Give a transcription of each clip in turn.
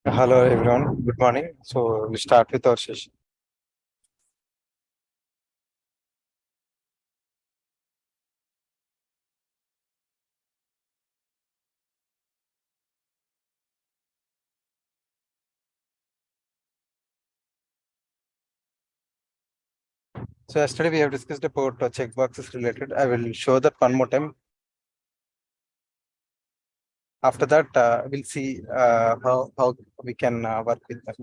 Hello everyone, good morning. So we start with our session. So yesterday we have discussed about checkboxes related. I will show that one more time. After that, we'll see how we can work with them.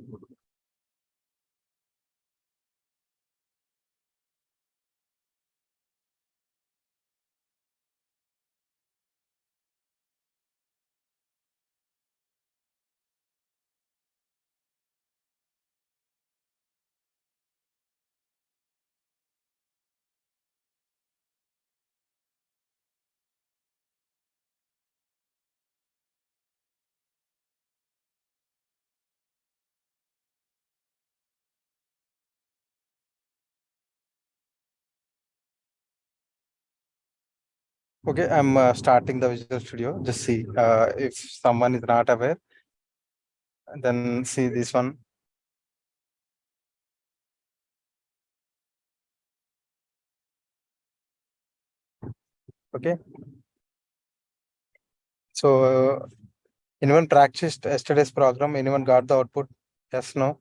Okay, I'm starting the Visual Studio. Just see if someone is not aware, then see this one. Okay. So anyone practiced yesterday's program? Anyone got the output? Yes, no?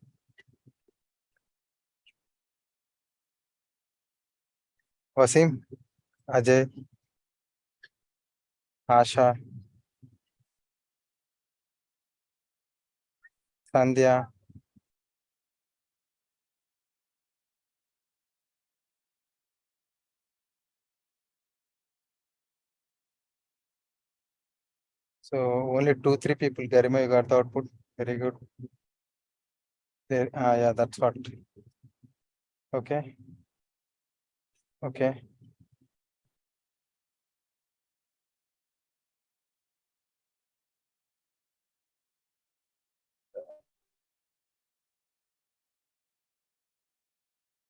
Wasim, Ajay, Asha, Sandhya. So only two, three people. Garima, you got the output. Very good. There, yeah, that's what. Okay. Okay.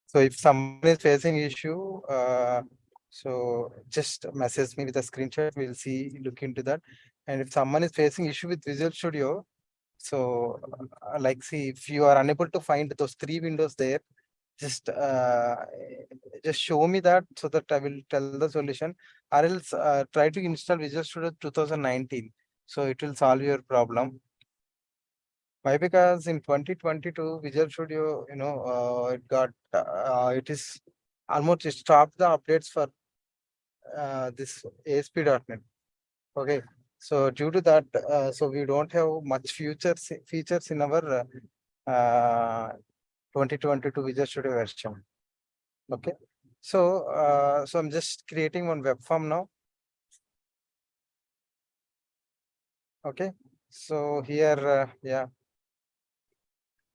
So if someone is facing issue, so just message me with a screenshot. We'll see, look into that. And if someone is facing issue with Visual Studio, so like see if you are unable to find those three windows there, just just show me that so that I will tell the solution. Or else try to install Visual Studio 2019. So it will solve your problem. Why? Because in 2022, Visual Studio, it is almost stopped the updates for this ASP.NET. Okay. So due to that, so we don't have much features in our 2022 Visual Studio version. Okay. So I'm just creating one web form now. Okay. So here, yeah,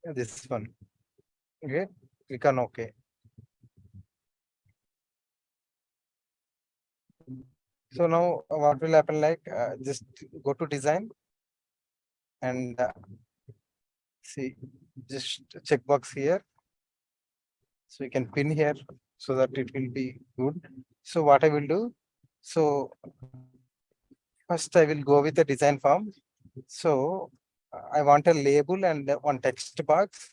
this one. Okay. Click on OK. So now what will happen, like just go to design and see, just checkbox here. So you can pin here so that it will be good. So what I will do, so first I will go with the design form. So I want a label and one text box.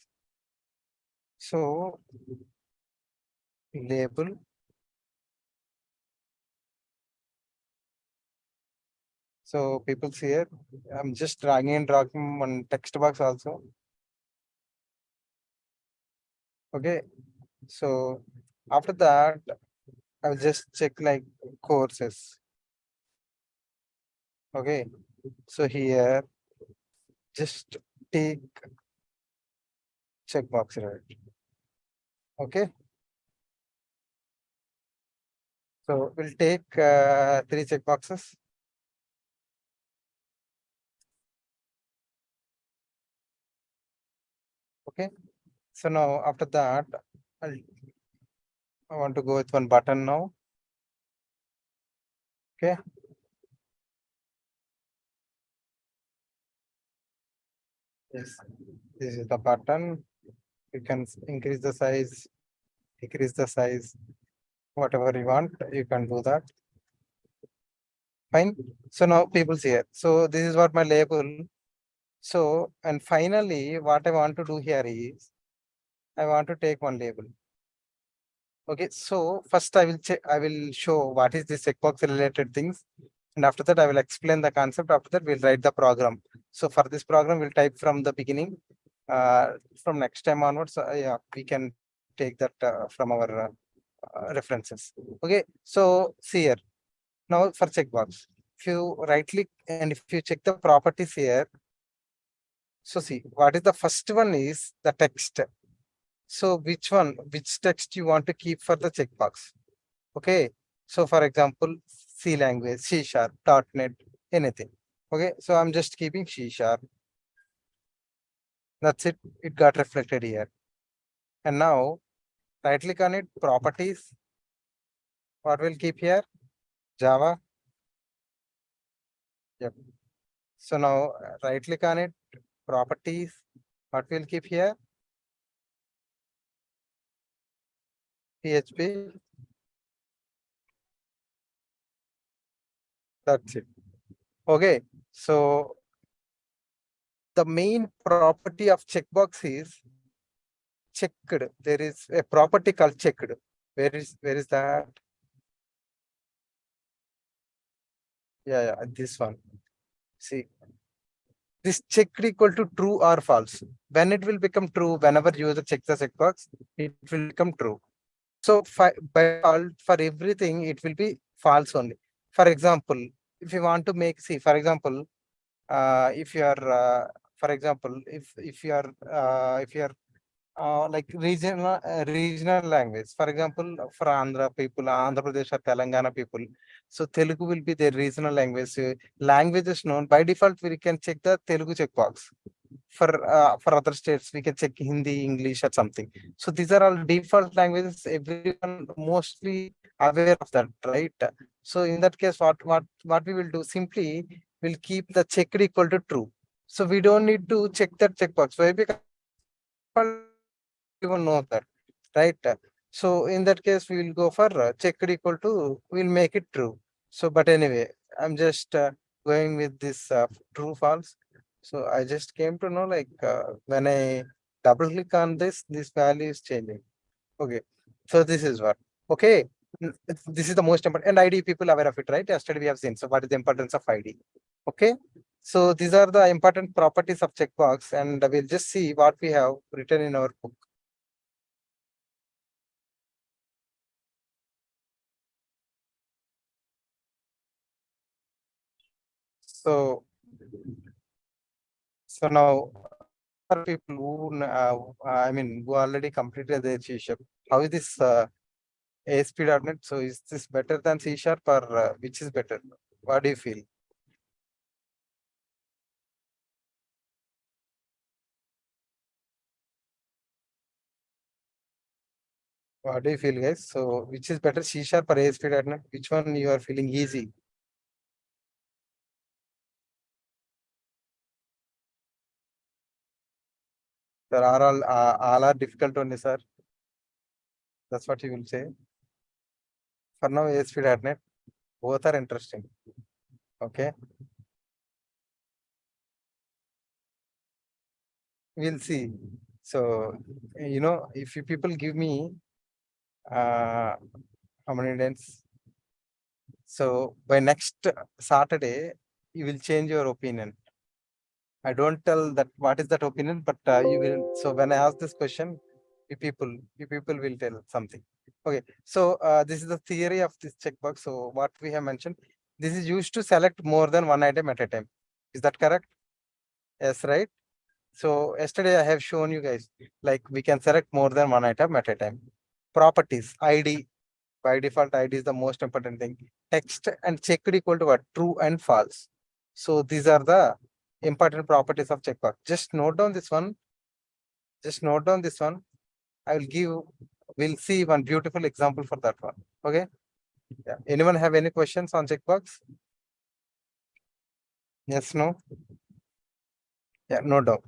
So label. So people see here, I'm just dragging and dropping one text box also. Okay. So after that, I'll just check like courses. Okay. So here, just take checkbox, right? Okay. So we'll take three checkboxes. Okay. So now after that, I want to go with one button now. Okay. Yes. This is the button. You can increase the size, decrease the size, whatever you want. You can do that. Fine. So now people see it. So this is what my label. So, and finally, what I want to do here is, I want to take one label. Okay, so first I will check, I will show what is this checkbox related things. And after that, I will explain the concept. After that, we'll write the program. So for this program, we'll type from the beginning. From next time onwards, yeah, we can take that from our references. Okay, so see here. Now for checkbox, if you right click and if you check the properties here, so see what is the first one is the text. So which text you want to keep for the checkbox? Okay. So for example, C language, C sharp, .NET, anything. Okay. So I'm just keeping C sharp. That's it. It got reflected here. And now right click on it, properties. What will keep here? Java. Yep. So now right click on it, properties. What will keep here? PHP. That's it. Okay. So the main property of checkbox is checked. There is a property called checked. Where is that? Yeah, this one. See, this checked equal to true or false. When it will become true, whenever user checks the checkbox, it will become true. So by default, for everything, it will be false only. For example, if you want to make, see, for example, if you are, for example, if you are like regional language. For example, for Andhra people, Andhra Pradesh or Telangana people. So Telugu will be their regional language. Languages known by default, we can check the Telugu checkbox. For other states, we can check Hindi, English, or something. So these are all default languages. Everyone mostly aware of that, right? So in that case, what we will do simply will keep the checked equal to true. So we don't need to check that checkbox. Why? Because even know that, right? So in that case, we will go for checked equal to, we'll make it true. So, but anyway, I'm just going with this true false. So I just came to know like when I double click on this value is changing. Okay. So this is what. Okay. This is the most important, and ID people aware of it, right? Yesterday we have seen. So what is the importance of ID? Okay. So these are the important properties of checkbox, and we'll just see what we have written in our book. So, so now for people who, I mean, who already completed their C sharp, how is this ASP.NET? So is this better than C sharp, or which is better? What do you feel? What do you feel, guys? So which is better, C sharp or ASP.NET? Which one you are feeling easy? There are all are difficult only, sir. That's what you will say. For now, ASP.NET, both are interesting. Okay, we'll see. So, if you people give me how many days? So by next Saturday, you will change your opinion. I don't tell that what is that opinion, but you will. So when I ask this question, you people will tell something. Okay. So this is the theory of this checkbox. So what we have mentioned, this is used to select more than one item at a time. Is that correct? Yes, right. So yesterday I have shown you guys like we can select more than one item at a time. Properties, ID. By default, ID is the most important thing. Text and checked equal to what? True and false. So these are the important properties of checkbox. Just note down this one. Just note down this one. I will give, we'll see one beautiful example for that one. Okay. Yeah. Anyone have any questions on checkbox? Yes, no? Yeah, no doubt.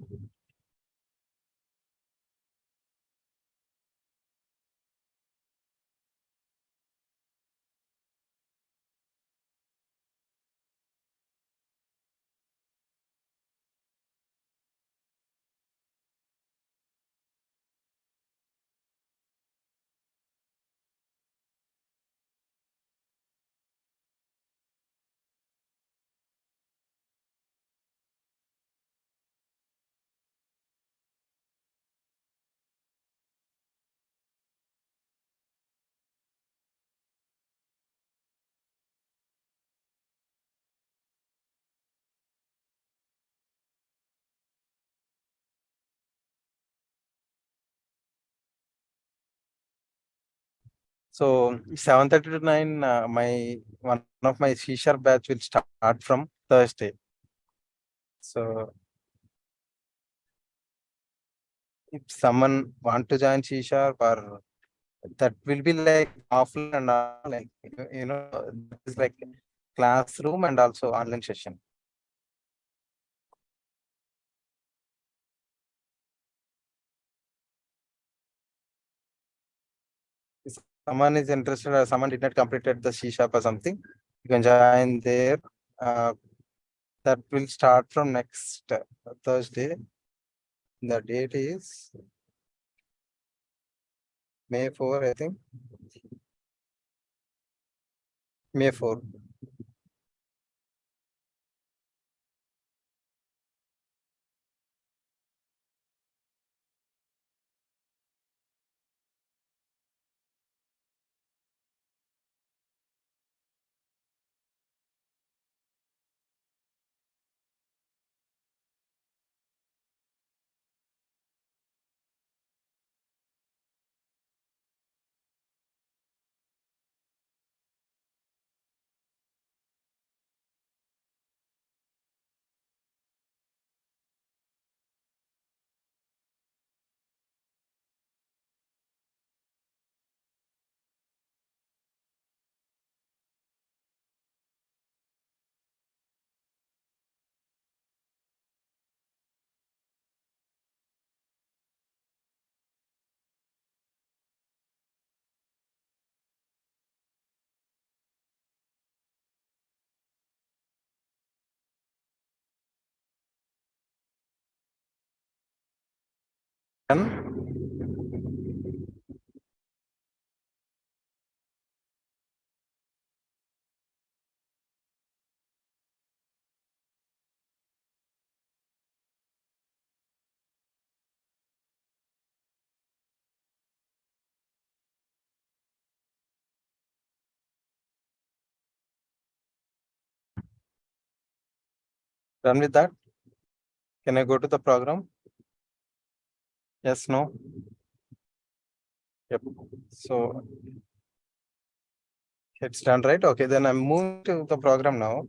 So 7:30 to 9, my one of my C sharp batch will start from Thursday. So if someone want to join C sharp, or that will be like offline and like that is like classroom and also online session. If someone is interested or someone did not completed the C sharp or something, you can join there. Uh, that will start from next Thursday. The date is May 4, I think. May 4. Done. Done with that. Can I go to the program? Yes, no. Yep. So it's done, right? Okay, then I'm moving to the program now.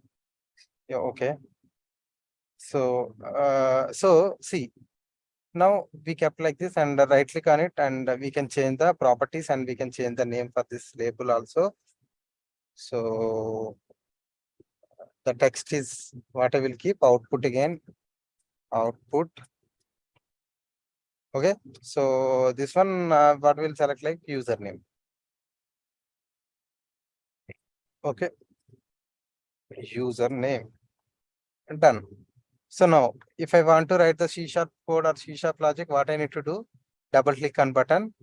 Yeah, okay. So see, now we kept like this and right click on it, and we can change the properties and we can change the name for this label also. So the text is what I will keep output again, output. Okay, so this one, what will select like username. Okay, username. Done. So now, if I want to write the C sharp code or C sharp logic, what I need to do? Double click on button,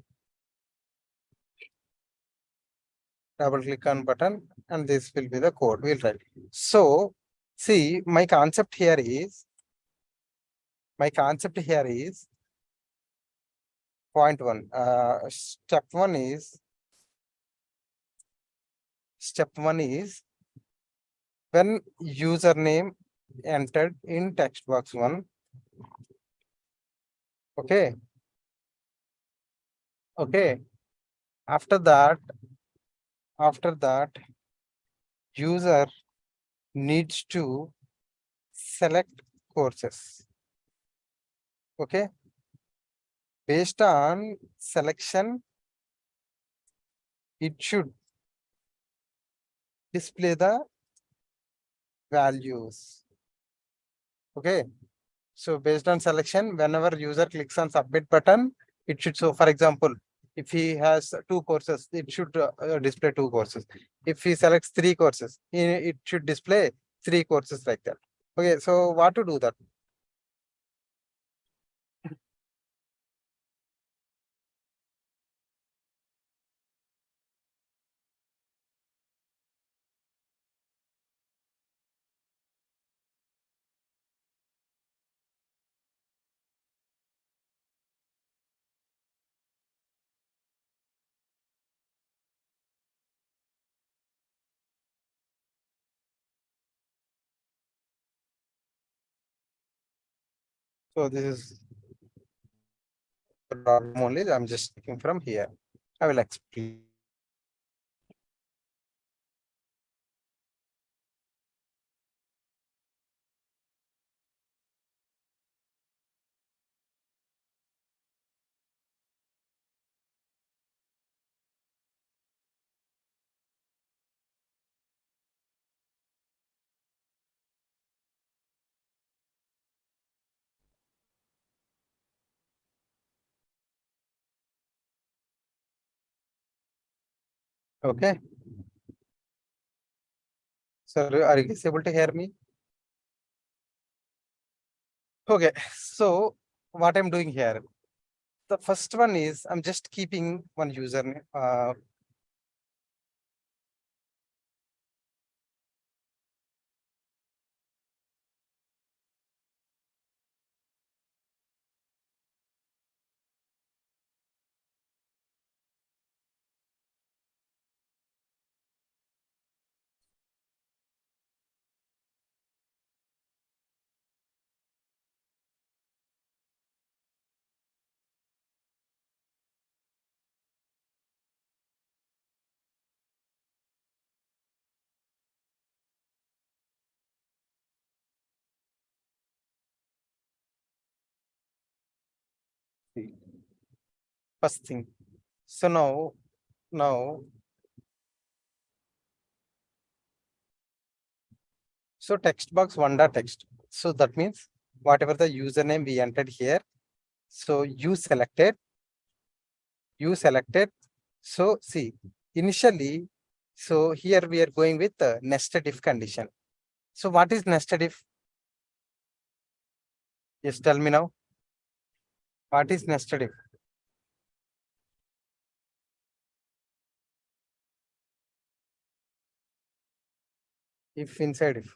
and this will be the code we'll write. So, see, my concept here is point one. Step one is when username entered in text box one. Okay. Okay. After that, user needs to select courses. Okay. Based on selection, it should display the values. Okay. So based on selection, whenever user clicks on submit button, it should show, for example, if he has two courses, it should display two courses. If he selects three courses, it should display three courses like that. Okay, so what to do that? So this is the problem only. I'm just taking from here. I will explain. Okay. So are you guys able to hear me? Okay. So what I'm doing here, the first one is I'm just keeping one username. First thing. So now, so text box one dot text. So that means whatever the username we entered here. So you selected. So see, initially, so here we are going with the nested if condition. So what is nested if? Just tell me now. What is nested if? If inside if.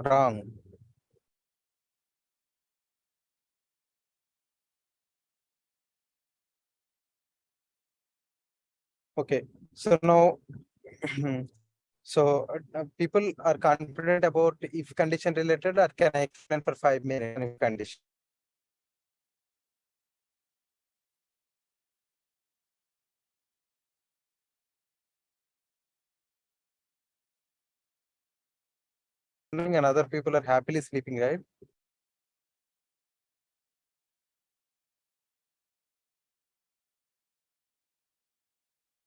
Wrong. Okay. So now, so people are confident about if condition related, or can I explain for 5 minutes if condition? And other people are happily sleeping, right?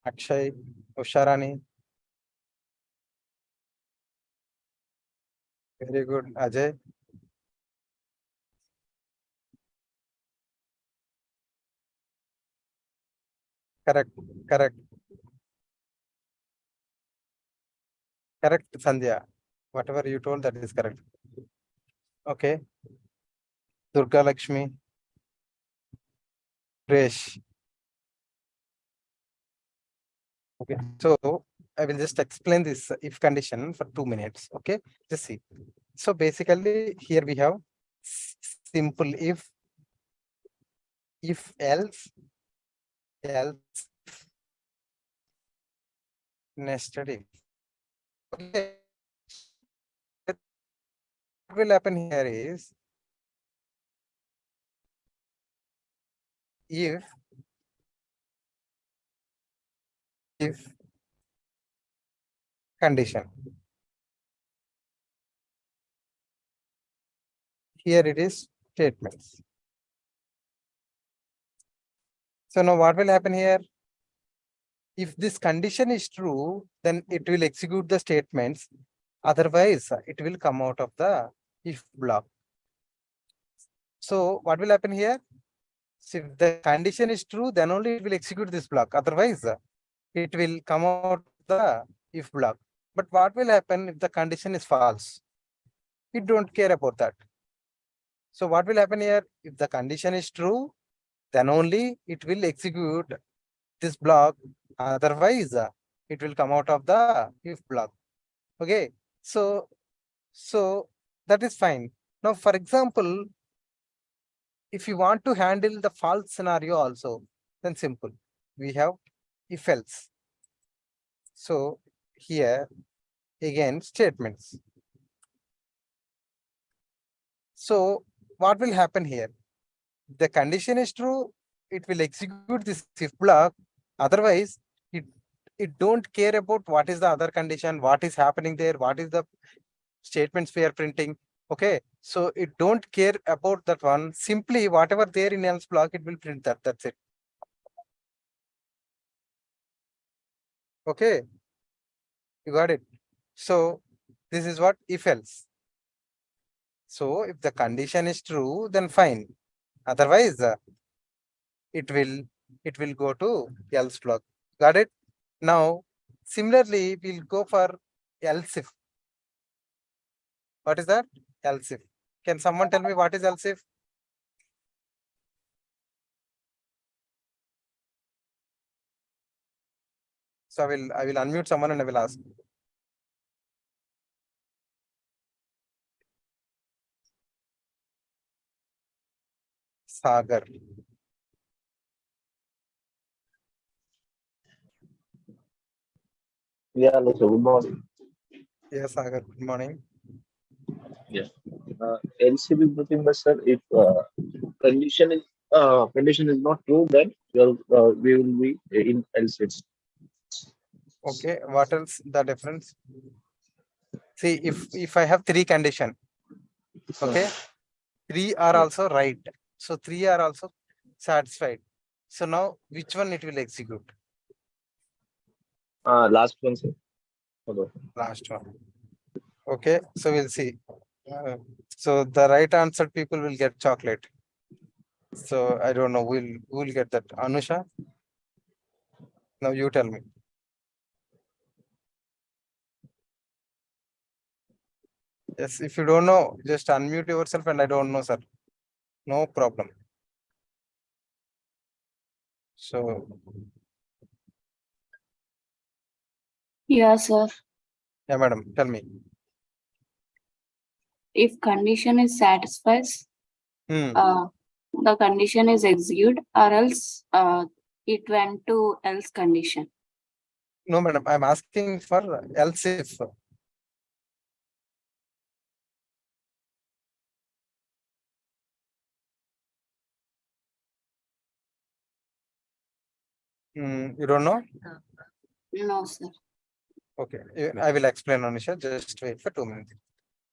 Akshay, Usharani, very good. Ajay, correct, correct, correct, Sandhya. Whatever you told, that is correct. Okay. Durga Lakshmi, Resh. Okay. So I will just explain this if condition for 2 minutes. Okay. Just see. So basically here we have simple if else nested if. Okay. What will happen here is if condition. Here it is statements. So now what will happen here? If this condition is true, then it will execute the statements. Otherwise, it will come out of the if block. So what will happen here? So if the condition is true, then only it will execute this block. Otherwise, it will come out the if block. But what will happen if the condition is false? We don't care about that. So what will happen here? If the condition is true, then only it will execute this block. Otherwise, it will come out of the if block. Okay. So that is fine. Now, for example, if you want to handle the false scenario also, then simple. We have if else. So here again statements. So what will happen here? The condition is true, it will execute this if block. Otherwise, it don't care about what is the other condition, what is happening there, what is the statements we are printing. Okay, so it don't care about that one. Simply whatever there in else block, it will print that. That's it. Okay, you got it. So this is what if else. So if the condition is true, then fine. Otherwise, it will it will go to else block. Got it? Now Similarly, we'll go for else if. What is that? Else if. Can someone tell me what is else if? So I will unmute someone and I will ask. Sagar. Yeah, hello, sir. Good morning. Yes, Sagar. Good morning. Yeah. LCB is nothing but, sir, if condition is not true, then we will be in else it's. Okay. What else? The difference? See, if I have three condition, okay, three are Yeah. also right. So three are also satisfied. So now which one it will execute? Last one, sir. Hello. Last one. Okay. So we'll see. So the right answer people will get chocolate. So I don't know. We'll get that. Anusha. Now you tell me. Yes, if you don't know, just unmute yourself and I don't know, sir. No problem. So Yeah, sir. yeah, madam, tell me. If condition is satisfies, Hmm. the condition is executed, or else it went to else condition. No, madam, I'm asking for else if. You don't know? No, sir. Okay, I will explain, Anisha. Just wait for 2 minutes.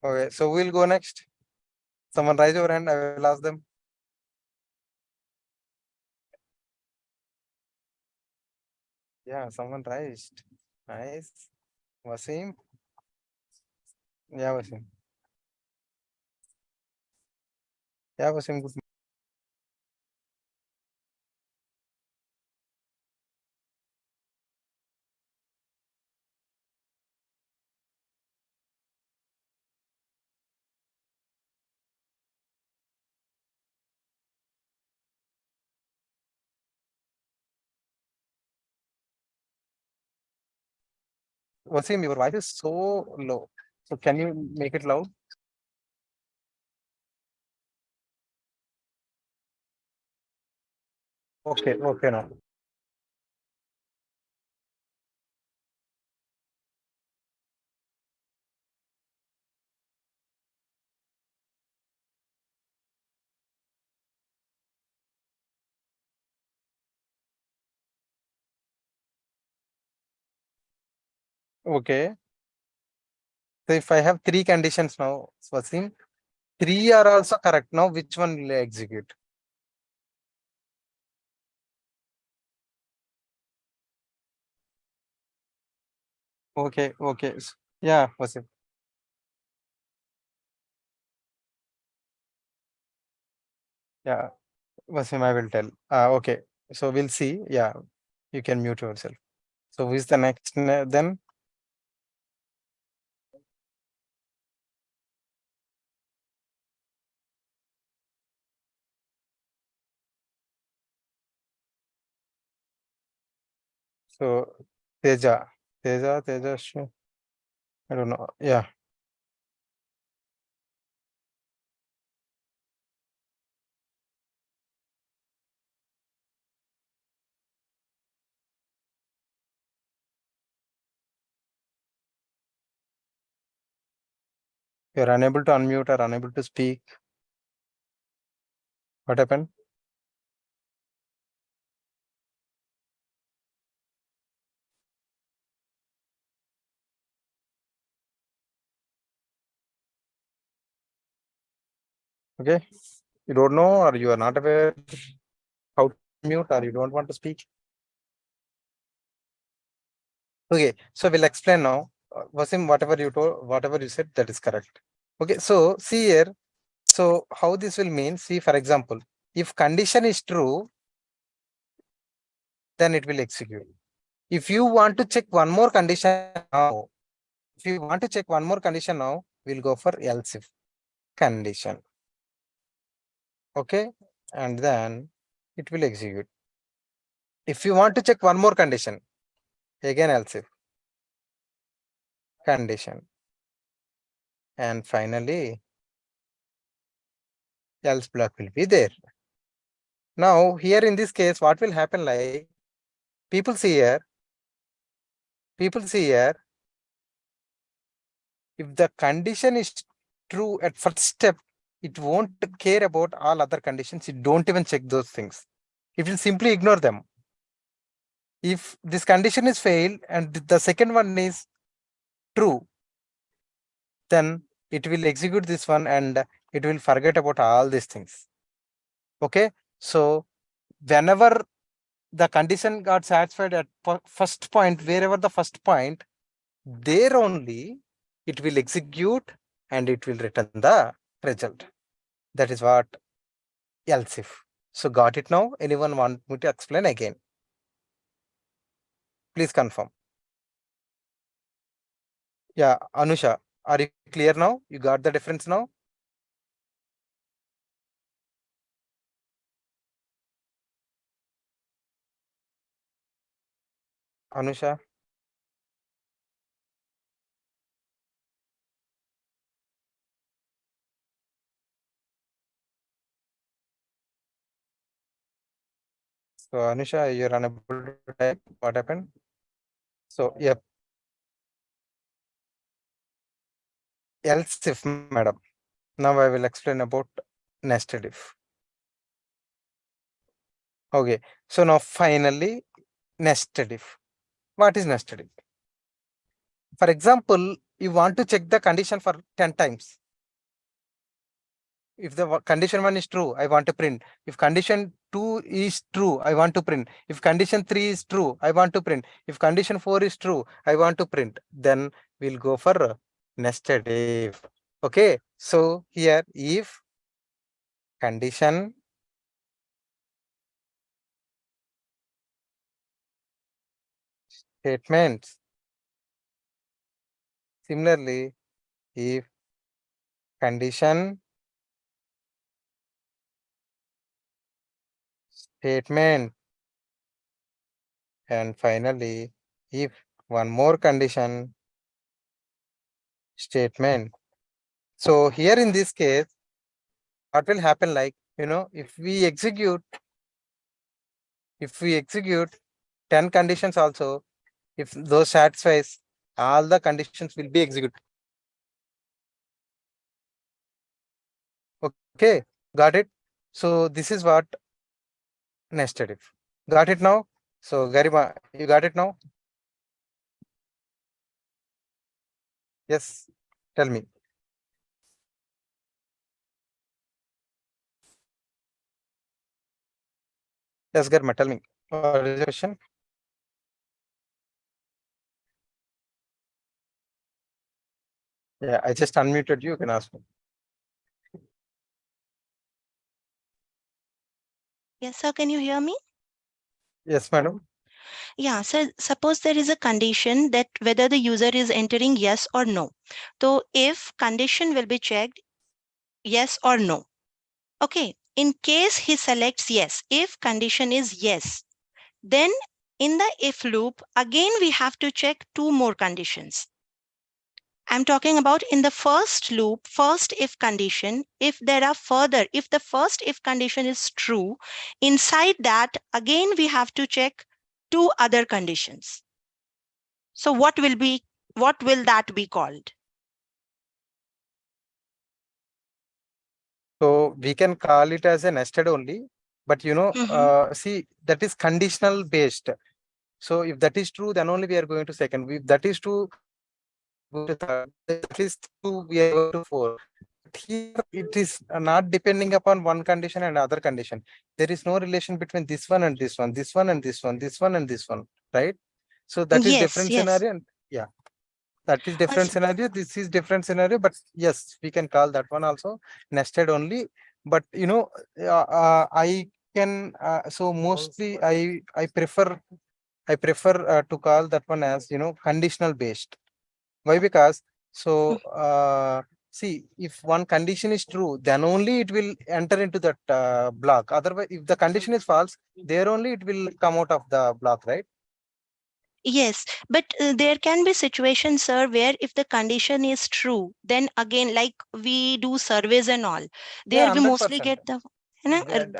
Okay, so we'll go next. Someone raise your hand. I will ask them. Yeah, someone raised. Nice. Wasim. Yeah, Wasim. Yeah, Wasim. Good. Wasim, your voice is so low. So can you make it loud? Okay, okay, now. Okay. So if I have three conditions now, Wasim, three are also correct. Now, which one will I execute? Okay, okay. Yeah, Wasim. Yeah, Wasim, I will tell. Okay. So we'll see. Yeah, you can mute yourself. So who is the next then? So Teja. Teja. I don't know. Yeah. You're unable to unmute or unable to speak. What happened? Okay. You don't know or you are not aware how to mute or you don't want to speak. Okay. So we'll explain now. Wasim, whatever you said, that is correct. Okay. So see here. So how this will mean? See, for example, if condition is true, then it will execute. If you want to check one more condition now, we'll go for else if condition. Okay, and then it will execute. If you want to check one more condition, again else if condition, and finally else block will be there. Now here in this case, what will happen, like people see here, if the condition is true at first step, it won't care about all other conditions. It don't even check those things. It will simply ignore them. If this condition is failed and the second one is true, then it will execute this one and it will forget about all these things. Okay, so whenever the condition got satisfied at first point, wherever the first point, there only it will execute and it will return the result. That is what else if. So got it now? Anyone want me to explain again? Please confirm. Yeah, Anusha, are you clear now? You got the difference now? Anusha? So Anusha, you're unable to type. What happened? So yep. Else if, madam. Now I will explain about nested if. Okay. So now finally nested if. What is nested if? For example, you want to check the condition for 10 times. If the condition 1 is true, I want to print. If condition 2 is true, I want to print. If condition 3 is true, I want to print. If condition 4 is true, I want to print. Then we'll go for nested if. Okay. So here if condition statements. Similarly, if condition statement, and finally if one more condition statement. So here in this case, what will happen, like, if we execute 10 conditions also, if those satisfies, all the conditions will be executed. Okay, got it? So this is what nested if. Got it now? So Garima, you got it now? Yes, tell me. Yes, Garima, tell me. What is the question? Yeah, I just unmuted you. You can ask me. Yes, sir. Can you hear me? Yes, madam. Yeah, so suppose there is a condition that whether the user is entering yes or no. So if condition will be checked yes or no. Okay, in case he selects yes, if condition is yes, then in the if loop, again we have to check two more conditions. I'm talking about in the first loop, first if condition, if there are further, if the first if condition is true, inside that, again, we have to check two other conditions. So what will that be called? So we can call it as a nested only, but see, that is conditional based. So if that is true, then only we are going to second. If that is true, go to third. If that is true, we are going to fourth. Here it is not depending upon one condition and other condition. There is no relation between this one and this one, this one and this one, this one and this one, right? So that is different scenario. And yeah, that is different scenario. This is different scenario, but yes, we can call that one also nested only. But I can so mostly I prefer I prefer to call that one as, conditional based. Why? Because see, if one condition is true, then only it will enter into that block. Otherwise, if the condition is false, there only it will come out of the block, right? Yes, but there can be situations, sir, where if the condition is true, then again, like we do surveys and all, there Yeah, we mostly 100%. get the,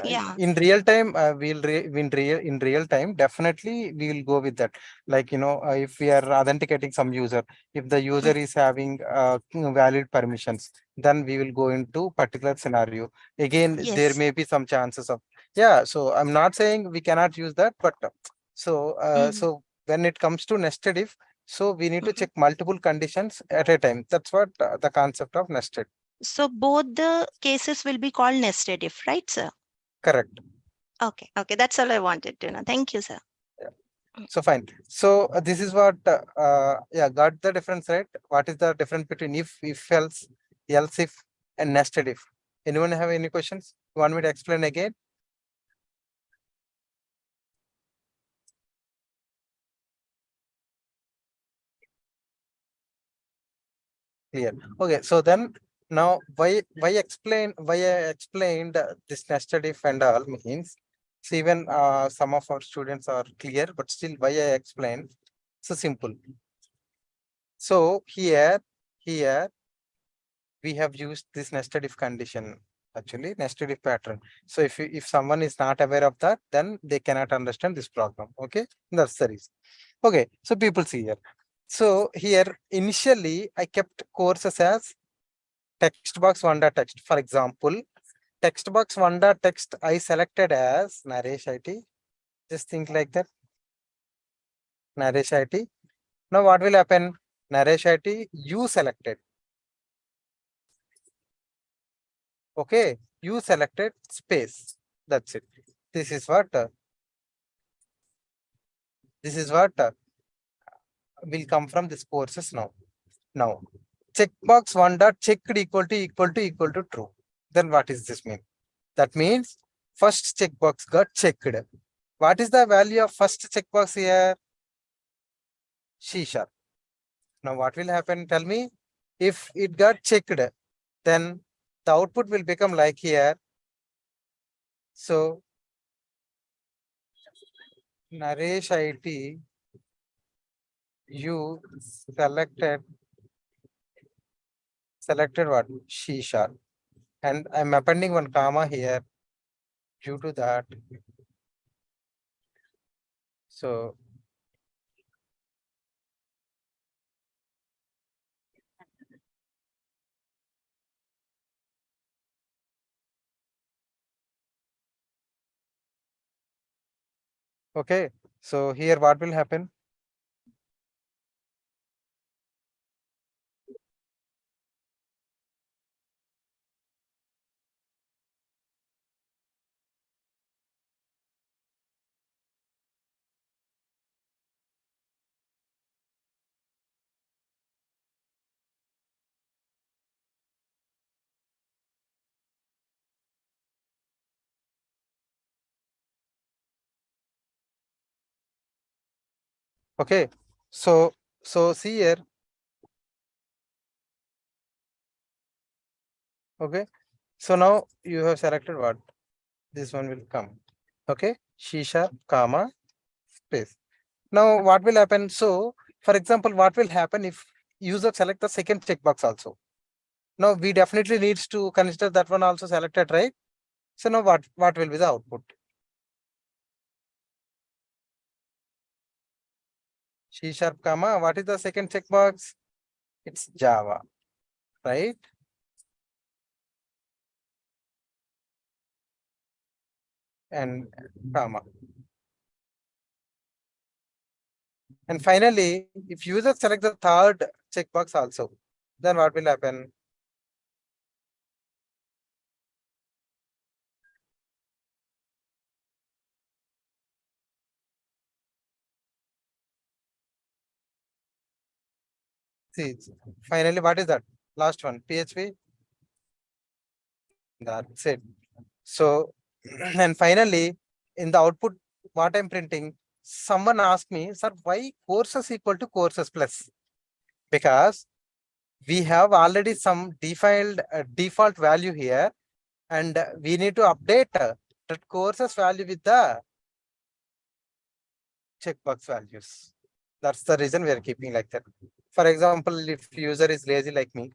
yeah. In real time, in real time, definitely we will go with that. Like, if we are authenticating some user, if the user is having valid permissions, then we will go into particular scenario. Again, there Yes. may be some chances of, yeah. So I'm not saying we cannot use that, but Mhm, so when it comes to nested if, so we need to mhm. check multiple conditions at a time. That's what the concept of nested. So both the cases will be called nested if, right, sir? Correct. Okay, okay, that's all I wanted to know. Thank you, sir. So fine. So this is what yeah, got the difference, right? What is the difference between if else if, and nested if? Anyone have any questions? Want me to explain again? Clear. Okay. So then now why I explained this nested if and all means. So even some of our students are clear, but still why I explained. So simple. So here we have used this nested if condition, actually nested if pattern. So if someone is not aware of that, then they cannot understand this program. Okay, that's the reason. Okay, so people see here. So here initially I kept courses as text box one dot text. For example, text box one dot text I selected as Naresh IT. Just think like that. Naresh IT. Now what will happen? Naresh IT, you selected. Okay, you selected space. That's it. This is what will come from this courses now. Now, checkbox one dot checked equal to true. Then what is this mean? That means first checkbox got checked. What is the value of first checkbox here? C sharp. Now what will happen? Tell me. If it got checked, then the output will become like here. So Naresh IT, you selected what? C sharp. And I'm appending one comma here due to that. So okay, so here what will happen? Okay, so see here. Okay, so now you have selected what? This one will come. Okay, C sharp, comma, space. Now what will happen? So for example, what will happen if user select the second checkbox also? Now we definitely needs to consider that one also selected, right? So now what will be the output? C sharp, comma, what is the second checkbox? It's Java, right? And comma. And finally, if user select the third checkbox also, then what will happen? See, finally, what is that? Last one, PHP. That's it. So, and finally, in the output, what I'm printing, someone asked me, sir, why courses equal to courses plus? Because we have already some defined default value here, and we need to update that courses value with the checkbox values. That's the reason we are keeping like that. For example, if user is lazy like me,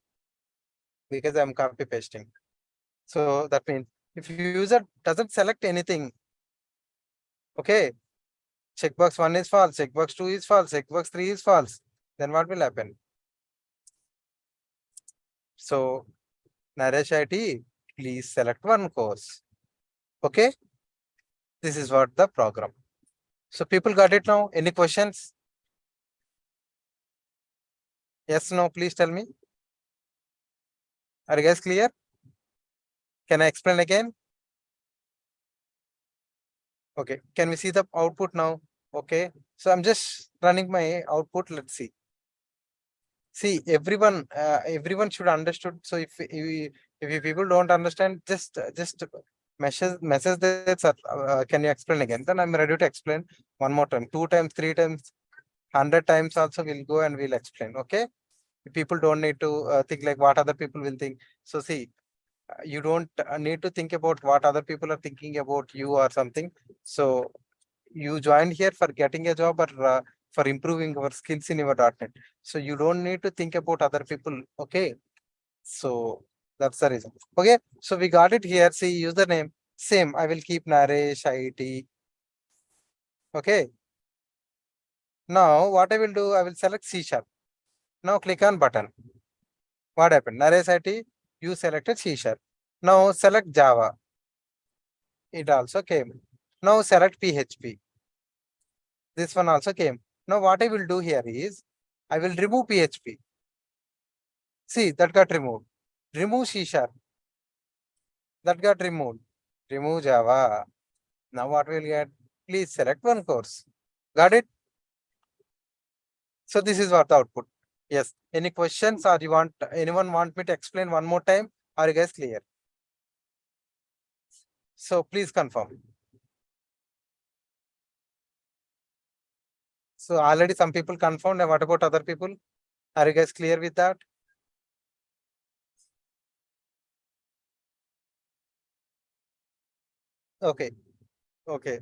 because I'm copy pasting. So that means if user doesn't select anything, okay, checkbox 1 is false, checkbox 2 is false, checkbox 3 is false, then what will happen? So Naresh IT, please select one course. Okay, this is what the program. So people got it now. Any questions? Yes, no, please tell me. Are you guys clear? Can I explain again? Okay, can we see the output now? Okay, so I'm just running my output. Let's see. See, everyone should understood. So if you people don't understand, just message that, sir. Can you explain again? Then I'm ready to explain one more time, 2 times, 3 times, 100 times also we'll go and we'll explain. Okay, people don't need to think like what other people will think. So see, you don't need to think about what other people are thinking about you or something. So you joined here for getting a job or for improving your skills in your .NET. So you don't need to think about other people. Okay, so that's the reason. Okay, so we got it here. See, username same. I will keep Naresh IT. Okay. Now what I will do, I will select C#. Now click on button. What happened? Naresh IT, you selected C#. Now select Java. It also came. Now select PHP. This one also came. Now what I will do here is, I will remove PHP. See, that got removed. Remove C#. That got removed. Remove Java. Now what we'll get? Please select one course. Got it? So this is what the output. Yes. Any questions, or anyone want me to explain one more time? Are you guys clear? So please confirm. So already some people confirmed. And what about other people? Are you guys clear with that? Okay. Okay.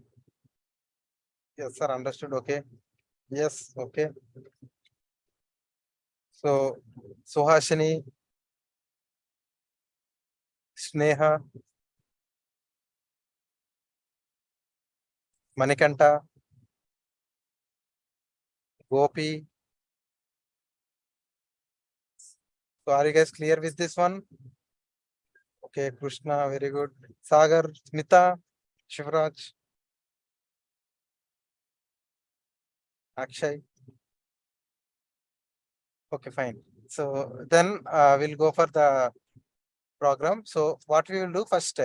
Yes, sir. Understood. Okay. Yes. Okay. So Suhashini, Sneha, Manikanta, Gopi. So are you guys clear with this one? Okay, Krishna, very good. Sagar, Smita, Shivraj, Akshay. Okay, fine. So then we'll go for the program. So what we will do first.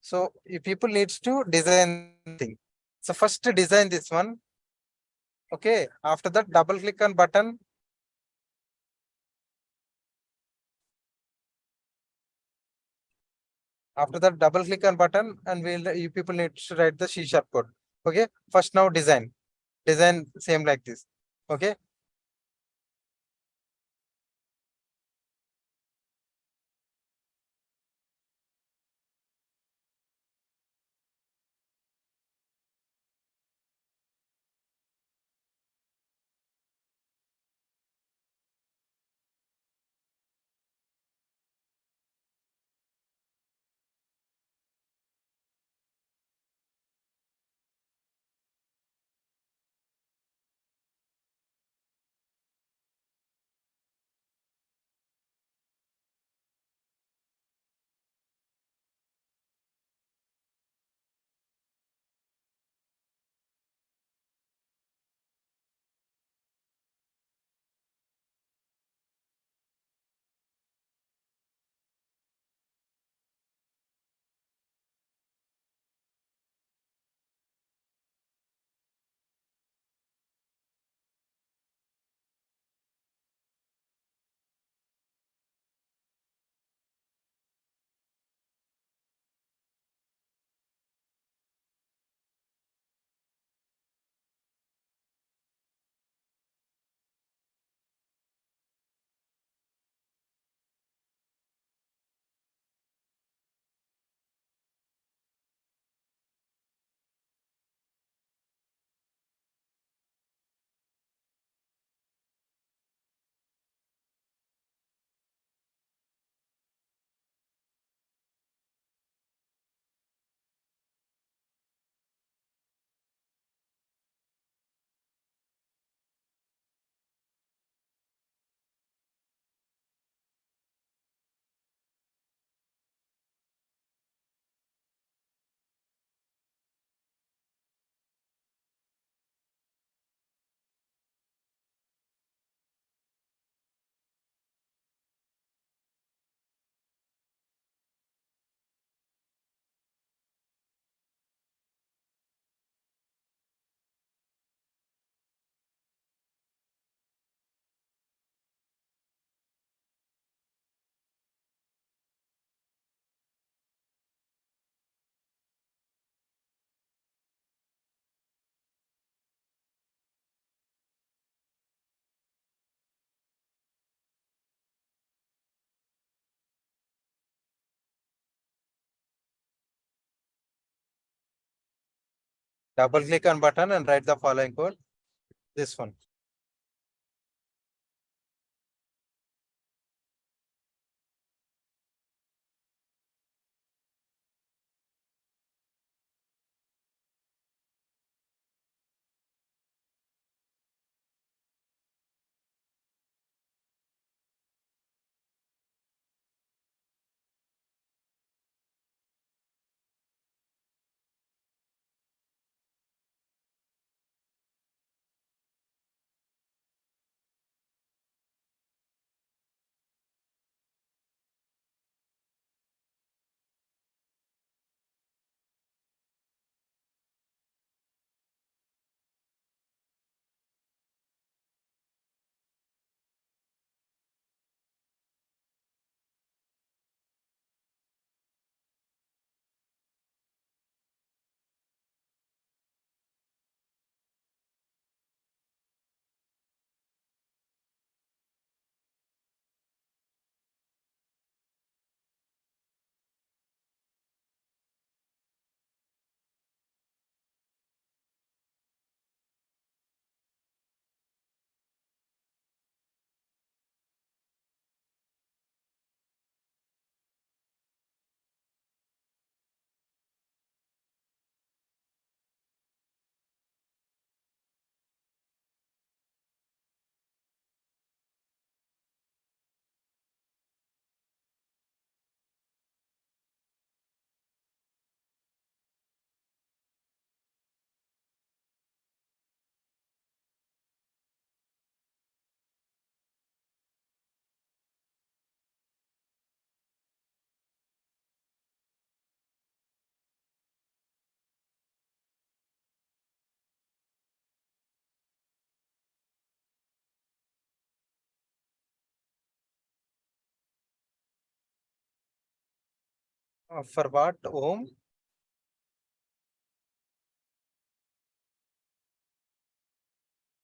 So if people needs to design thing. So first design this one. Okay. After that, double click on button. After that, double click on button, and you people need to write the C# code. Okay. First now design. Design same like this. Okay. Double click on button and write the following code. This one. For what? Home?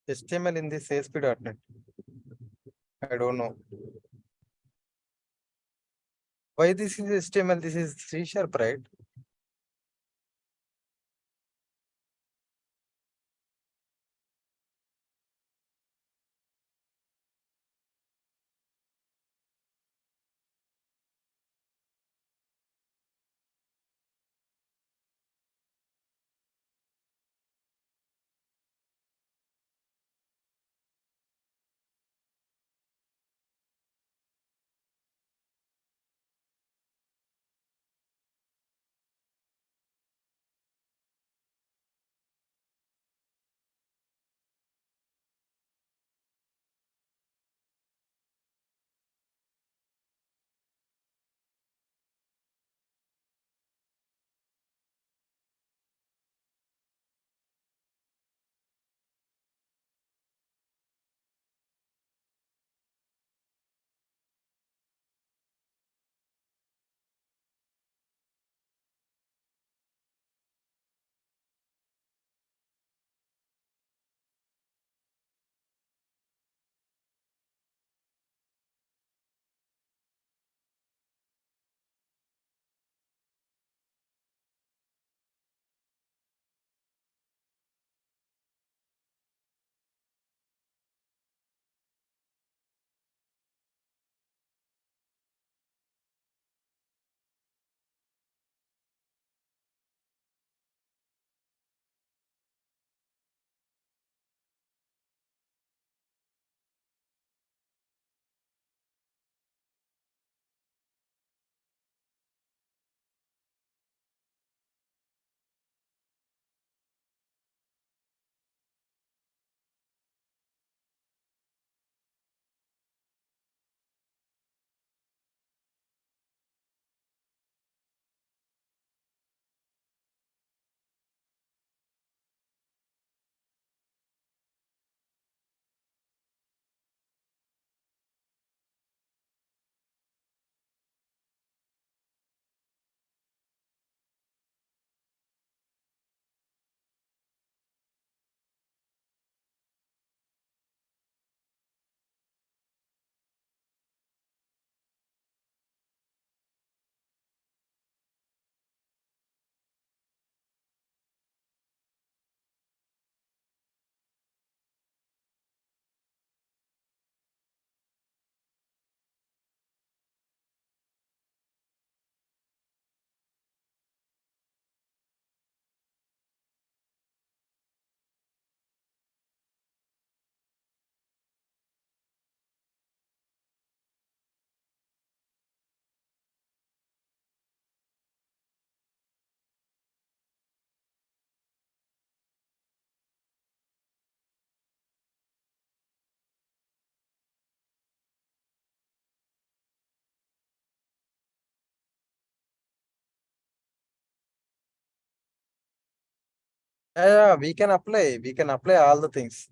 HTML in this ASP.NET. I don't know. Why this is HTML? This is C sharp, right? Yeah, we can apply. We can apply all the things.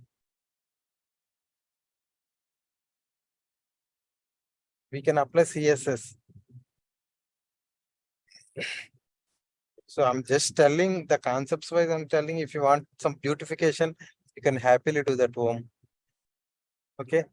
We can apply CSS. So I'm just telling the concepts wise. I'm telling if you want some beautification, you can happily do that home. Okay.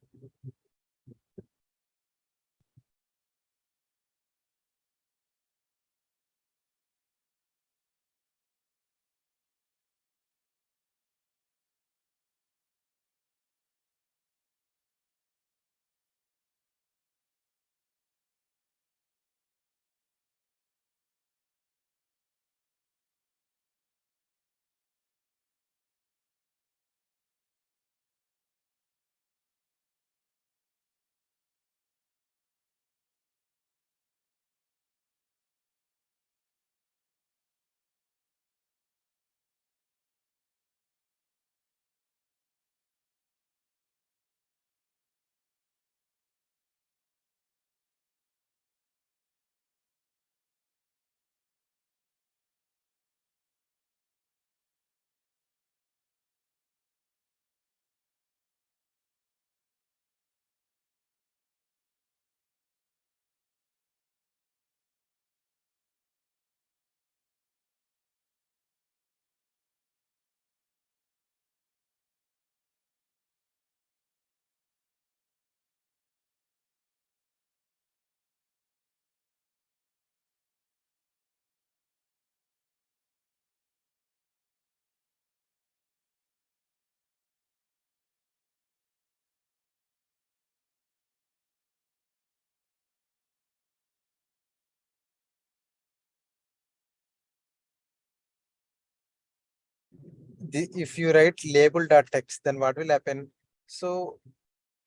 If you write label.text, then what will happen? So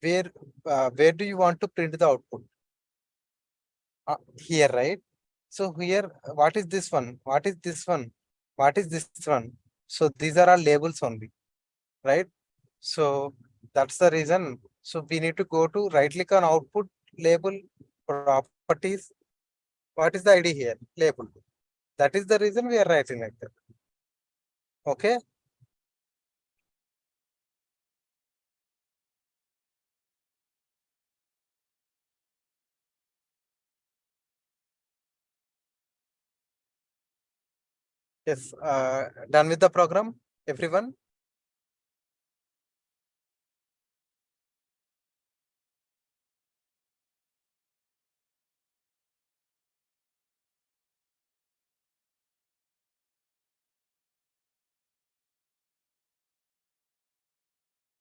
where do you want to print the output? Here, right? So here, what is this one? What is this one? What is this one? So these are all labels only, right? So that's the reason. So we need to go to right click on output, label, properties. What is the ID here? Label. That is the reason we are writing like that. Okay. Yes. Done with the program, everyone.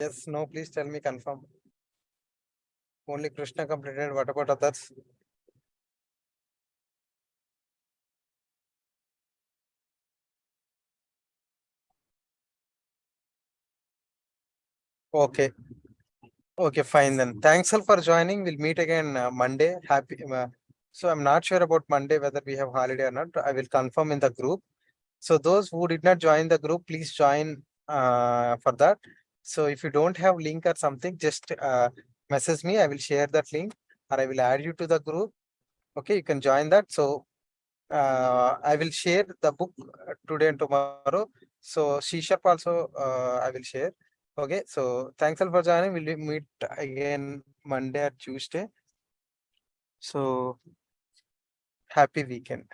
Yes. No. Please tell me confirm. Only Krishna completed. What about others? Okay. Okay, fine then. Thanks all for joining. We'll meet again Monday. Happy. So I'm not sure about Monday whether we have holiday or not. I will confirm in the group. So those who did not join the group, please join for that. So if you don't have link or something, just message me. I will share that link or I will add you to the group. Okay, you can join that. So I will share the book today and tomorrow. So C-sharp also I will share. Okay, so thanks all for joining. We'll meet again Monday or Tuesday. So happy weekend.